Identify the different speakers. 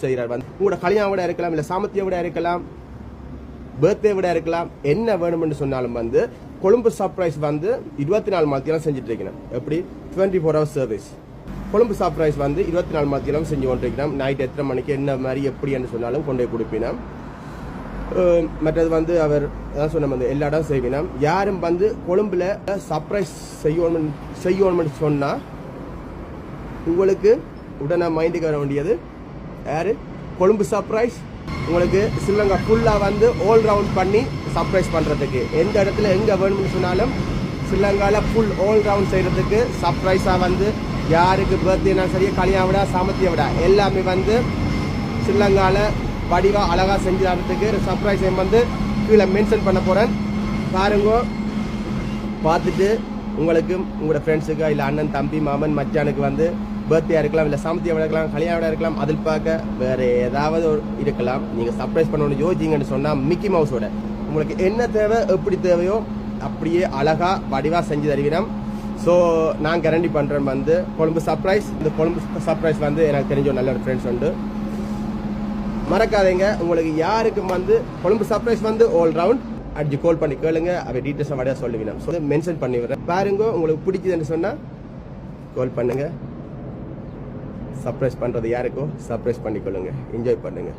Speaker 1: செய்கிறார். வந்து உங்களோட கல்யாணம் விட இருக்கலாம், இல்லை சாமத்தியம் விட இருக்கலாம், பர்த்டே விட இருக்கலாம், என்ன வேணும்னு சொன்னாலும் வந்து கொழும்பு சர்ப்ரைஸ் வந்து 24 மணித்தியாலும் செஞ்சுட்டு இருக்கணும். எப்படி 24 hours சர்வீஸ். கொழும்பு சர்ப்ரைஸ் வந்து 24 மணித்தியாலும் செஞ்சு கொண்டிருக்கணும். நைட் எத்தனை மணிக்கு என்ன மாதிரி எப்படி சொன்னாலும் கொண்டு போய் கொடுப்பினோம். மற்றது வந்து அவர் அதான் சொன்ன வந்து எல்லா இடம் செய்வினோம். யாரும் வந்து கொழும்புல சர்ப்ரைஸ் செய்யணும்னு சொன்னால் உங்களுக்கு உடனே மைண்டுக்கு வர வேண்டியது யாரு? கொழும்பு சர்ப்ரைஸ். உங்களுக்கு ஸ்ரீலங்கா ஃபுல்லாக வந்து ஆல் ரவுண்ட் பண்ணி சர்ப்ரைஸ் பண்ணுறதுக்கு எந்த இடத்துல எங்கே வேணும்னு சொன்னாலும் ஸ்ரீலங்காவில் ஃபுல் ஆல் ரவுண்ட் செய்கிறதுக்கு சர்ப்ரைஸாக வந்து யாருக்கு பர்த்டேனா சரியா, கல்யாணம் விட சாமத்திய விட எல்லாமே வந்து ஸ்ரீலங்காவில் வடிவாக அழகாக செஞ்சு தரத்துக்கு சர்ப்ரைஸ் வந்து கீழே மென்ஷன் பண்ண போகிறேன். பாருங்க, பார்த்துட்டு உங்களுக்கு உங்களோட ஃப்ரெண்ட்ஸுக்கு இல்லை அண்ணன் தம்பி மாமன் மச்சானுக்கு வந்து பர்த்டே இருக்கலாம், இல்லை சாமத்தியம் இருக்கலாம், கல்யாணம் இருக்கலாம், அதில் பார்க்க வேறு ஏதாவது இருக்கலாம். நீங்கள் சர்ப்ரைஸ் பண்ணணும்னு யோசிச்சிங்கன்னு சொன்னால் மிக்கி மவுஸோட உங்களுக்கு என்ன தேவை எப்படி தேவையோ அப்படியே அழகாக வடிவாக செஞ்சு தருவினோம். ஸோ நான் கேரண்டி பண்ணுறேன் வந்து கொழும்பு சர்ப்ரைஸ். இந்த கொழும்பு சர்ப்ரைஸ் வந்து எனக்கு தெரிஞ்ச ஒரு நல்ல ஒரு ஃப்ரெண்ட்ஸ் உண்டு. மறக்காதீங்க, உங்களுக்கு யாருக்கும் வந்து கொழும்பு சர்ப்ரைஸ் வந்து ஆல் ரவுண்ட் அடிச்சு கால் பண்ணி கேளுங்க. அவை டீட்டெயில்ஸை வடையாக சொல்லுவீங்க. ஸோ மென்ஷன் பண்ணி விடுறேன். பாருங்க, உங்களுக்கு பிடிக்குதுன்னு சொன்னால் கால் பண்ணுங்க. சர்ப்ரைஸ் பண்ணுறது யாருக்கோ சர்ப்ரைஸ் பண்ணிக்கொள்ளுங்க. என்ஜாய் பண்ணுங்க.